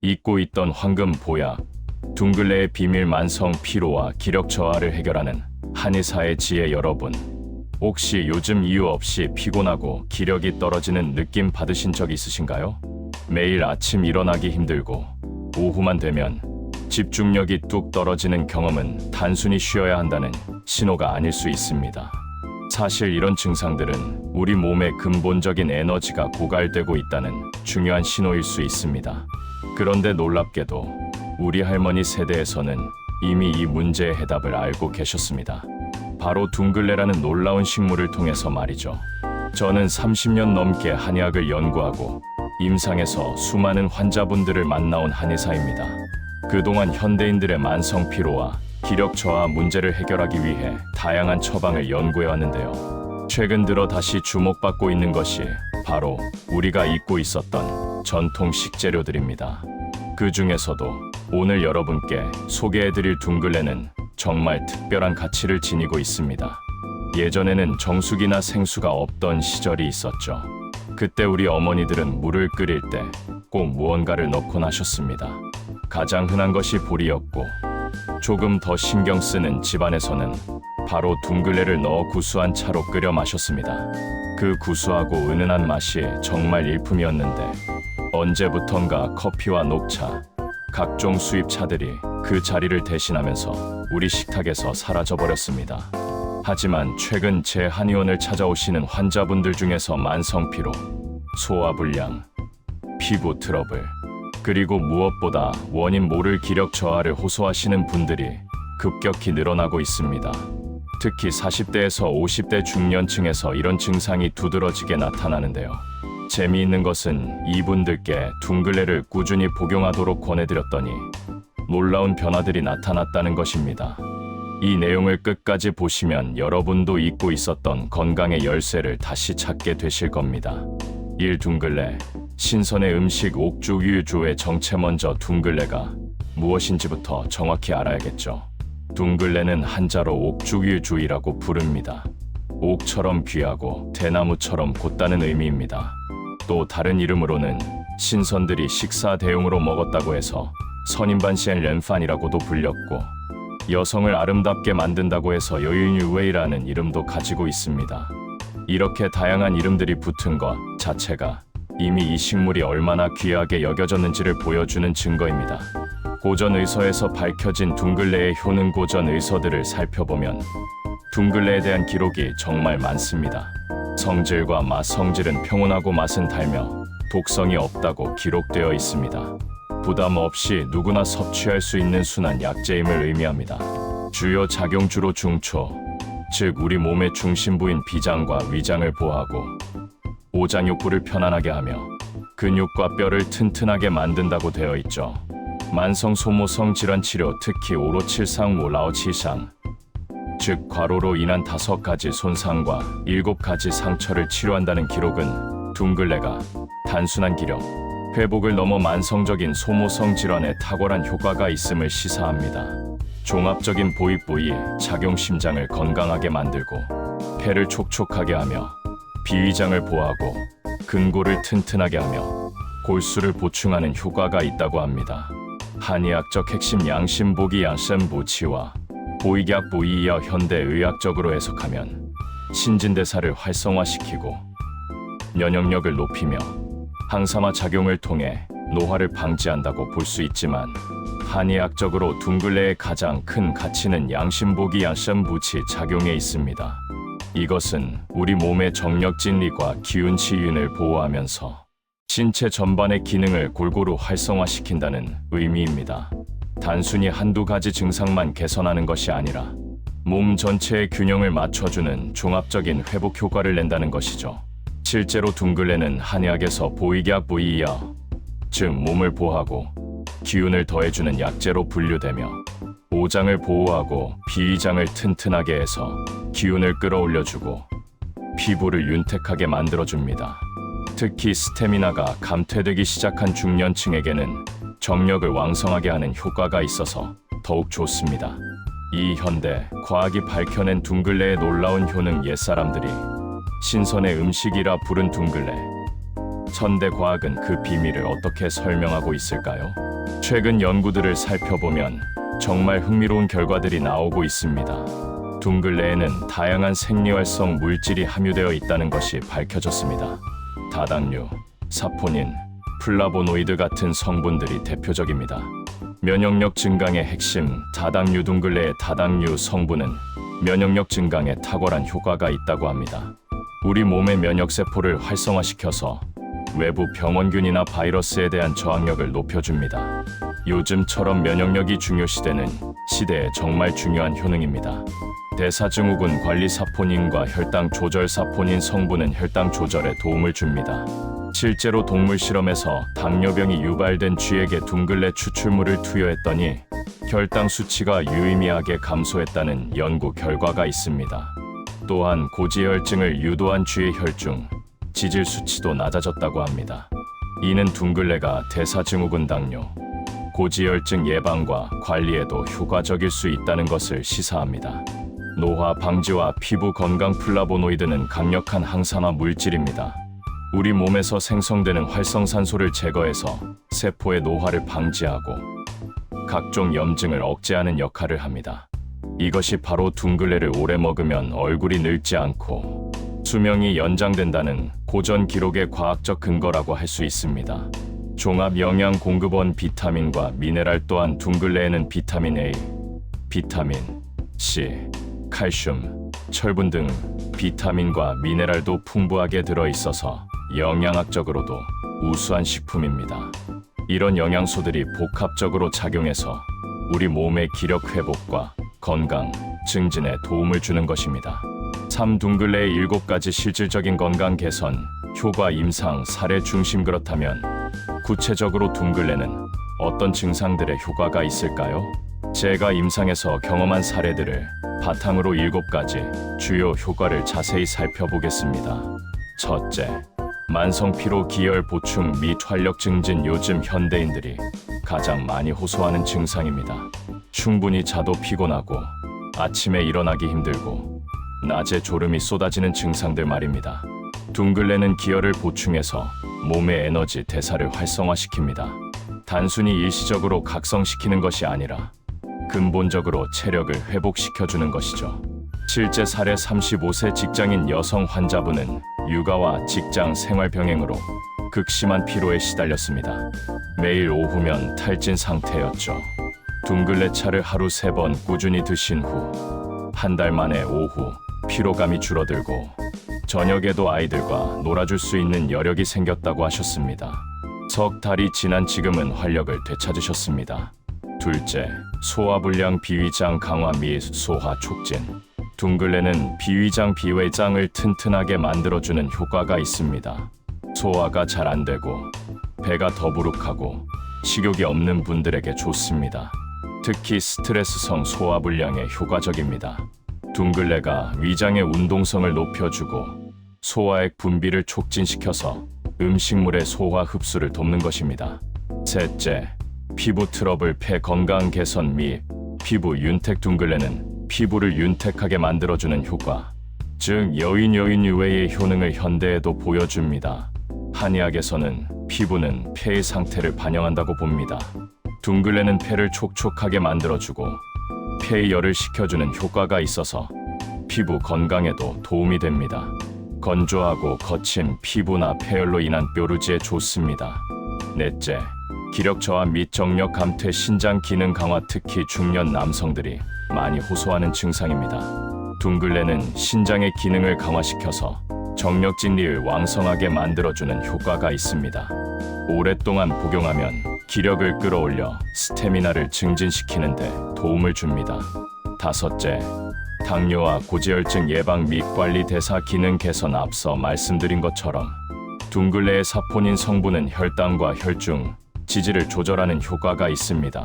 잊고 있던 황금 보약, 둥글레의 비밀 만성 피로와 기력 저하를 해결하는 한의사의 지혜. 여러분, 혹시 요즘 이유 없이 피곤하고 기력이 떨어지는 느낌 받으신 적 있으신가요? 매일 아침 일어나기 힘들고 오후만 되면 집중력이 뚝 떨어지는 경험은 단순히 쉬어야 한다는 신호가 아닐 수 있습니다. 사실 이런 증상들은 우리 몸의 근본적인 에너지가 고갈되고 있다는 중요한 신호일 수 있습니다. 그런데 놀랍게도 우리 할머니 세대에서는 이미 이 문제의 해답을 알고 계셨습니다. 바로 둥글레라는 놀라운 식물을 통해서 말이죠. 저는 30년 넘게 한의학을 연구하고 임상에서 수많은 환자분들을 만나온 한의사입니다. 그동안 현대인들의 만성 피로와 기력 저하 문제를 해결하기 위해 다양한 처방을 연구해 왔는데요. 최근 들어 다시 주목받고 있는 것이 바로 우리가 잊고 있었던 전통 식재료들입니다. 그 중에서도 오늘 여러분께 소개해드릴 둥글레는 정말 특별한 가치를 지니고 있습니다. 예전에는 정수기나 생수가 없던 시절이 있었죠. 그때 우리 어머니들은 물을 끓일 때 꼭 무언가를 넣곤 하셨습니다. 가장 흔한 것이 보리였고, 조금 더 신경 쓰는 집안에서는 바로 둥글레를 넣어 구수한 차로 끓여 마셨습니다. 그 구수하고 은은한 맛이 정말 일품이었는데, 언제부턴가 커피와 녹차, 각종 수입차들이 그 자리를 대신하면서 우리 식탁에서 사라져버렸습니다. 하지만 최근 제 한의원을 찾아오시는 환자분들 중에서 만성피로, 소화불량, 피부 트러블, 그리고 무엇보다 원인 모를 기력 저하를 호소하시는 분들이 급격히 늘어나고 있습니다. 특히 40대에서 50대 중년층에서 이런 증상이 두드러지게 나타나는데요. 재미있는 것은 이분들께 둥글레를 꾸준히 복용하도록 권해드렸더니 놀라운 변화들이 나타났다는 것입니다. 이 내용을 끝까지 보시면 여러분도 잊고 있었던 건강의 열쇠를 다시 찾게 되실 겁니다. 1. 둥글레. 신선의 음식 옥주유주의 정체. 먼저 둥글레가 무엇인지부터 정확히 알아야겠죠. 둥글레는 한자로 옥주유주이라고 부릅니다. 옥처럼 귀하고 대나무처럼 곧다는 의미입니다. 또 다른 이름으로는 신선들이 식사 대용으로 먹었다고 해서 선인반시엔 렌판이라고도 불렸고, 여성을 아름답게 만든다고 해서 여윤유웨이라는 이름도 가지고 있습니다. 이렇게 다양한 이름들이 붙은 것 자체가 이미 이 식물이 얼마나 귀하게 여겨졌는지를 보여주는 증거입니다. 고전 의서에서 밝혀진 둥글레의 효능. 고전 의서들을 살펴보면 둥글레에 대한 기록이 정말 많습니다. 성질과 맛. 성질은 평온하고 맛은 달며 독성이 없다고 기록되어 있습니다. 부담 없이 누구나 섭취할 수 있는 순한 약재임을 의미합니다. 주요 작용. 주로 중초, 즉 우리 몸의 중심부인 비장과 위장을 보호하고 오장육부를 편안하게 하며 근육과 뼈를 튼튼하게 만든다고 되어 있죠. 만성 소모성 질환 치료, 특히 오로칠상 모라오치상, 즉 과로로 인한 5가지 손상과 7가지 상처를 치료한다는 기록은 둥글레가 단순한 기력 회복을 넘어 만성적인 소모성 질환에 탁월한 효과가 있음을 시사합니다. 종합적인 보입 부위 작용. 심장을 건강하게 만들고 폐를 촉촉하게 하며 비위장을 보호하고 근골을 튼튼하게 하며 골수를 보충하는 효과가 있다고 합니다. 한의학적 핵심 양심보기 양심부치와 보익약 부위이어 현대의학적으로 해석하면 신진대사를 활성화시키고 면역력을 높이며 항산화 작용을 통해 노화를 방지한다고 볼 수 있지만, 한의학적으로 둥글레의 가장 큰 가치는 양심보기 양심부치 작용에 있습니다. 이것은 우리 몸의 정력 진리과 기운 치윤을 보호하면서 신체 전반의 기능을 골고루 활성화시킨다는 의미입니다. 단순히 한두 가지 증상만 개선하는 것이 아니라 몸 전체의 균형을 맞춰주는 종합적인 회복 효과를 낸다는 것이죠. 실제로 둥글레는 한의학에서 보익약 부위이어, 즉 몸을 보호하고 기운을 더해주는 약재로 분류되며, 오장을 보호하고 비위장을 튼튼하게 해서 기운을 끌어올려주고 피부를 윤택하게 만들어줍니다. 특히 스태미나가 감퇴되기 시작한 중년층에게는 정력을 왕성하게 하는 효과가 있어서 더욱 좋습니다. 이 현대 과학이 밝혀낸 둥글레의 놀라운 효능. 옛사람들이 신선의 음식이라 부른 둥글레. 현대 과학은 그 비밀을 어떻게 설명하고 있을까요? 최근 연구들을 살펴보면 정말 흥미로운 결과들이 나오고 있습니다. 둥글레에는 다양한 생리활성 물질이 함유되어 있다는 것이 밝혀졌습니다. 다당류, 사포닌, 플라보노이드 같은 성분들이 대표적입니다. 면역력 증강의 핵심 다당류 둥글레의 다당류 성분은 면역력 증강에 탁월한 효과가 있다고 합니다. 우리 몸의 면역세포를 활성화시켜서 외부 병원균이나 바이러스에 대한 저항력을 높여줍니다. 요즘처럼 면역력이 중요시되는 시대에 정말 중요한 효능입니다. 대사증후군 관리 사포닌과 혈당 조절 사포닌 성분은 혈당 조절에 도움을 줍니다. 실제로 동물 실험에서 당뇨병이 유발된 쥐에게 둥글레 추출물을 투여했더니 혈당 수치가 유의미하게 감소했다는 연구 결과가 있습니다. 또한 고지혈증을 유도한 쥐의 혈중, 지질 수치도 낮아졌다고 합니다. 이는 둥글레가 대사증후군 당뇨, 고지혈증 예방과 관리에도 효과적일 수 있다는 것을 시사합니다. 노화 방지와 피부 건강 플라보노이드는 강력한 항산화 물질입니다. 우리 몸에서 생성되는 활성산소를 제거해서 세포의 노화를 방지하고 각종 염증을 억제하는 역할을 합니다. 이것이 바로 둥글레를 오래 먹으면 얼굴이 늙지 않고 수명이 연장된다는 고전 기록의 과학적 근거라고 할 수 있습니다. 종합 영양 공급원 비타민과 미네랄 또한 둥글레에는 비타민 A, 비타민 C, 칼슘, 철분 등 비타민과 미네랄도 풍부하게 들어있어서 영양학적으로도 우수한 식품입니다. 이런 영양소들이 복합적으로 작용해서 우리 몸의 기력 회복과 건강, 증진에 도움을 주는 것입니다. 3둥글레의 7가지 실질적인 건강 개선, 효과 임상, 사례 중심. 그렇다면 구체적으로 둥글레는 어떤 증상들의 효과가 있을까요? 제가 임상에서 경험한 사례들을 바탕으로 7가지 주요 효과를 자세히 살펴보겠습니다. 첫째, 만성 피로, 기혈 보충 및 활력 증진. 요즘 현대인들이 가장 많이 호소하는 증상입니다. 충분히 자도 피곤하고 아침에 일어나기 힘들고 낮에 졸음이 쏟아지는 증상들 말입니다. 둥글레는 기혈을 보충해서 몸의 에너지 대사를 활성화시킵니다. 단순히 일시적으로 각성시키는 것이 아니라 근본적으로 체력을 회복시켜주는 것이죠. 실제 사례 35세 직장인 여성 환자분은 육아와 직장 생활 병행으로 극심한 피로에 시달렸습니다. 매일 오후면 탈진 상태였죠. 둥글레 차를 하루 3번 꾸준히 드신 후 한 달 만에 오후 피로감이 줄어들고 저녁에도 아이들과 놀아줄 수 있는 여력이 생겼다고 하셨습니다. 석 달이 지난 지금은 활력을 되찾으셨습니다. 둘째, 소화불량 비위장 강화 및 소화 촉진. 둥글레는 비위장 비회장을 튼튼하게 만들어주는 효과가 있습니다. 소화가 잘 안 되고 배가 더부룩하고 식욕이 없는 분들에게 좋습니다. 특히 스트레스성 소화불량에 효과적입니다. 둥글레가 위장의 운동성을 높여주고 소화액 분비를 촉진시켜서 음식물의 소화 흡수를 돕는 것입니다. 셋째, 피부 트러블 폐 건강 개선 및 피부 윤택. 둥글레는 피부를 윤택하게 만들어주는 효과, 즉 여인 유해의 효능을 현대에도 보여줍니다. 한의학에서는 피부는 폐의 상태를 반영한다고 봅니다. 둥글레는 폐를 촉촉하게 만들어주고 폐열을 식혀주는 효과가 있어서 피부 건강에도 도움이 됩니다. 건조하고 거친 피부나 폐열로 인한 뾰루지에 좋습니다. 넷째, 기력 저하 및 정력 감퇴 신장 기능 강화. 특히 중년 남성들이 많이 호소하는 증상입니다. 둥글레는 신장의 기능을 강화시켜서 정력 진리를 왕성하게 만들어주는 효과가 있습니다. 오랫동안 복용하면 기력을 끌어올려 스태미나를 증진시키는 데 도움을 줍니다. 다섯째, 당뇨와 고지혈증 예방 및 관리 대사 기능 개선. 앞서 말씀드린 것처럼 둥글레의 사포닌 성분은 혈당과 혈중, 지질을 조절하는 효과가 있습니다.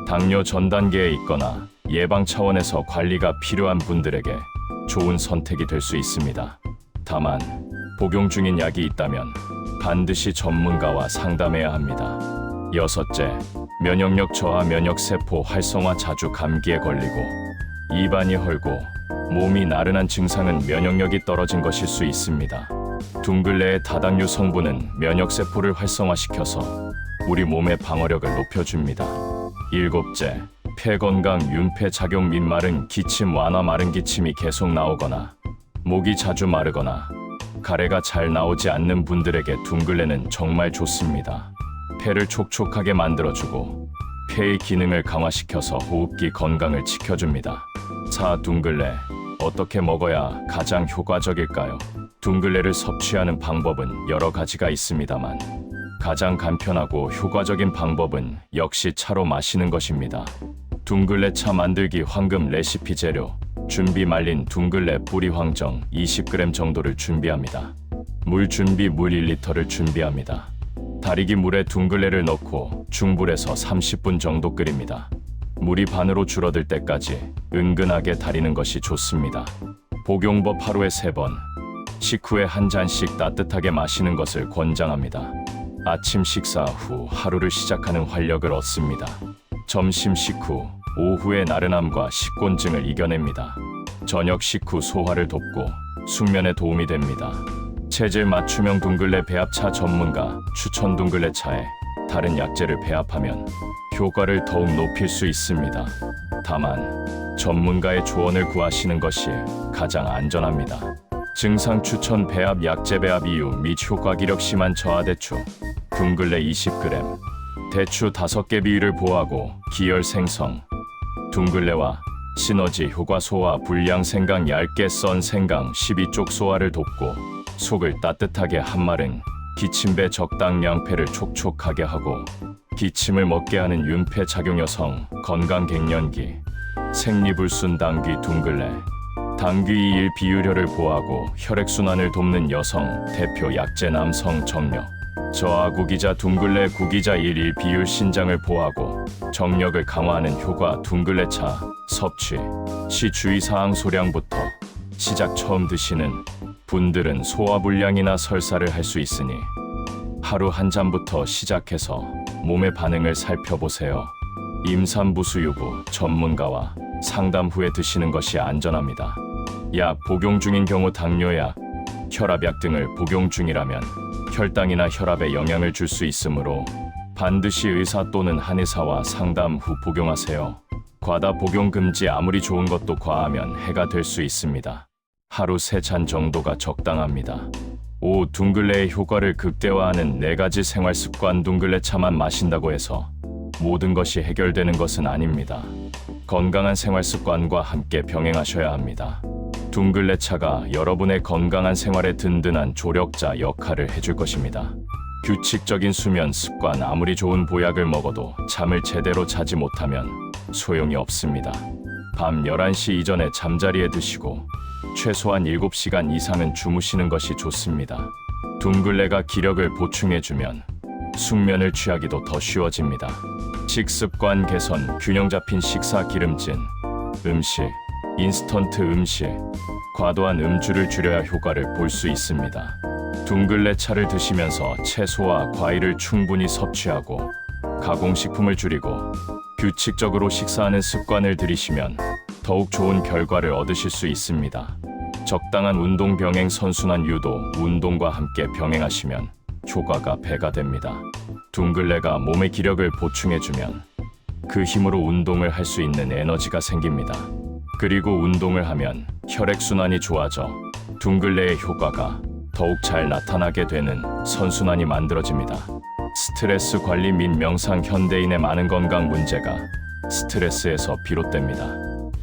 당뇨 전 단계에 있거나 예방 차원에서 관리가 필요한 분들에게 좋은 선택이 될 수 있습니다. 다만 복용 중인 약이 있다면 반드시 전문가와 상담해야 합니다. 여섯째, 면역력 저하 면역세포 활성화. 자주 감기에 걸리고 입안이 헐고 몸이 나른한 증상은 면역력이 떨어진 것일 수 있습니다. 둥글레의 다당류 성분은 면역세포를 활성화시켜서 우리 몸의 방어력을 높여줍니다. 일곱째, 폐 건강 윤폐 작용 및 마른 기침 완화. 마른 기침이 계속 나오거나 목이 자주 마르거나 가래가 잘 나오지 않는 분들에게 둥글레는 정말 좋습니다. 폐를 촉촉하게 만들어주고 폐의 기능을 강화시켜서 호흡기 건강을 지켜줍니다. 4. 둥글레. 어떻게 먹어야 가장 효과적일까요? 둥글레를 섭취하는 방법은 여러 가지가 있습니다만 가장 간편하고 효과적인 방법은 역시 차로 마시는 것입니다. 둥글레 차 만들기. 황금 레시피 재료. 준비. 말린 둥글레 뿌리 황정 20g 정도를 준비합니다. 물 준비. 물 1리터를 준비합니다. 다리기 물에 둥글레를 넣고 중불에서 30분 정도 끓입니다. 물이 반으로 줄어들 때까지 은근하게 다리는 것이 좋습니다. 복용법. 하루에 3번. 식후에 한 잔씩 따뜻하게 마시는 것을 권장합니다. 아침 식사 후 하루를 시작하는 활력을 얻습니다. 점심 식후, 오후의 나른함과 식곤증을 이겨냅니다. 저녁 식후 소화를 돕고 숙면에 도움이 됩니다. 체질 맞춤형 둥글레 배합차. 전문가 추천 둥글레 차에 다른 약재를 배합하면 효과를 더욱 높일 수 있습니다. 다만 전문가의 조언을 구하시는 것이 가장 안전합니다. 증상 추천. 배합. 약재 배합 이유 및 효과. 기력 심한 저하대추 둥글레 20g, 대추 5개. 비위를 보호하고 기혈 생성. 둥글레와 시너지 효과. 소화. 불량 생강. 얇게 썬 생강 12쪽 소화를 돕고 속을 따뜻하게. 한마른 기침배. 적당량. 폐를 촉촉하게 하고 기침을 먹게 하는 윤폐 작용. 여성 건강. 갱년기 생리불순. 당귀 둥글레. 당귀 2일 비율혈을 보호하고 혈액순환을 돕는 여성 대표 약재. 남성 정력 저하. 구기자 둥글레. 구기자 1일 비율 신장을 보호하고 정력을 강화하는 효과. 둥글레차 섭취 시 주의사항. 소량부터 시작. 처음 드시는 분들은 소화불량이나 설사를 할 수 있으니 하루 한 잔부터 시작해서 몸의 반응을 살펴보세요. 임산부 수유부 전문가와 상담 후에 드시는 것이 안전합니다. 약 복용 중인 경우 당뇨약, 혈압약 등을 복용 중이라면 혈당이나 혈압에 영향을 줄 수 있으므로 반드시 의사 또는 한의사와 상담 후 복용하세요. 과다 복용 금지. 아무리 좋은 것도 과하면 해가 될 수 있습니다. 하루 3잔 정도가 적당합니다. 5. 둥글레의 효과를 극대화하는 4가지 생활습관. 둥글레 차만 마신다고 해서 모든 것이 해결되는 것은 아닙니다. 건강한 생활습관과 함께 병행하셔야 합니다. 둥글레 차가 여러분의 건강한 생활에 든든한 조력자 역할을 해줄 것입니다. 규칙적인 수면 습관. 아무리 좋은 보약을 먹어도 잠을 제대로 자지 못하면 소용이 없습니다. 밤 11시 이전에 잠자리에 드시고 최소한 7시간 이상은 주무시는 것이 좋습니다. 둥글레가 기력을 보충해주면 숙면을 취하기도 더 쉬워집니다. 식습관 개선. 균형 잡힌 식사. 기름진 음식, 인스턴트 음식, 과도한 음주를 줄여야 효과를 볼 수 있습니다. 둥글레 차를 드시면서 채소와 과일을 충분히 섭취하고 가공식품을 줄이고 규칙적으로 식사하는 습관을 들이시면 더욱 좋은 결과를 얻으실 수 있습니다. 적당한 운동. 병행. 선순환 유도. 운동과 함께 병행하시면 효과가 배가 됩니다. 둥글레가 몸의 기력을 보충해주면 그 힘으로 운동을 할 수 있는 에너지가 생깁니다. 그리고 운동을 하면 혈액순환이 좋아져 둥글레의 효과가 더욱 잘 나타나게 되는 선순환이 만들어집니다. 스트레스 관리 및 명상. 현대인의 많은 건강 문제가 스트레스에서 비롯됩니다.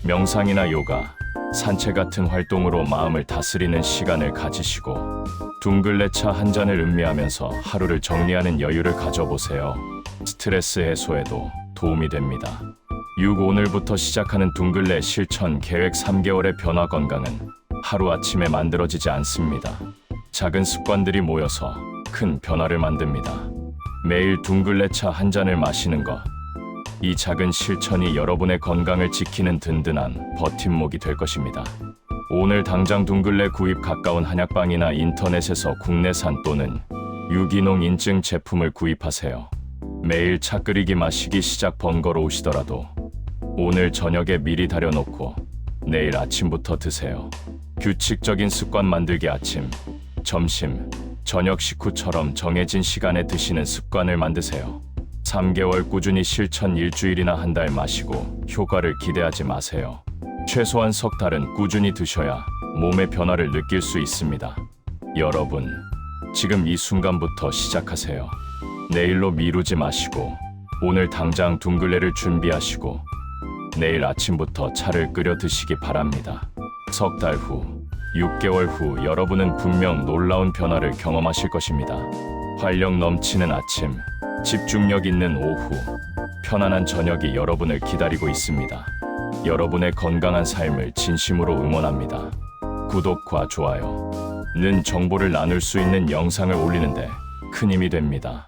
명상이나 요가, 산책 같은 활동으로 마음을 다스리는 시간을 가지시고 둥글레 차 한 잔을 음미하면서 하루를 정리하는 여유를 가져보세요. 스트레스 해소에도 도움이 됩니다. 6. 오늘부터 시작하는 둥글레 실천 계획. 3개월의 변화. 건강은 하루아침에 만들어지지 않습니다. 작은 습관들이 모여서 큰 변화를 만듭니다. 매일 둥글레 차 한 잔을 마시는 것. 이 작은 실천이 여러분의 건강을 지키는 든든한 버팀목이 될 것입니다. 오늘 당장 둥글레 구입. 가까운 한약방이나 인터넷에서 국내산 또는 유기농 인증 제품을 구입하세요. 매일 차 끓이기 마시기 시작. 번거로우시더라도 오늘 저녁에 미리 달여놓고 내일 아침부터 드세요. 규칙적인 습관 만들기. 아침, 점심, 저녁 식후처럼 정해진 시간에 드시는 습관을 만드세요. 3개월 꾸준히 실천 일주일이나 한 달 마시고 효과를 기대하지 마세요. 최소한 석 달은 꾸준히 드셔야 몸의 변화를 느낄 수 있습니다. 여러분, 지금 이 순간부터 시작하세요. 내일로 미루지 마시고 오늘 당장 둥글레를 준비하시고 내일 아침부터 차를 끓여 드시기 바랍니다. 석 달 후, 6개월 후 여러분은 분명 놀라운 변화를 경험하실 것입니다. 활력 넘치는 아침, 집중력 있는 오후, 편안한 저녁이 여러분을 기다리고 있습니다. 여러분의 건강한 삶을 진심으로 응원합니다. 구독과 좋아요는 정보를 나눌 수 있는 영상을 올리는데 큰 힘이 됩니다.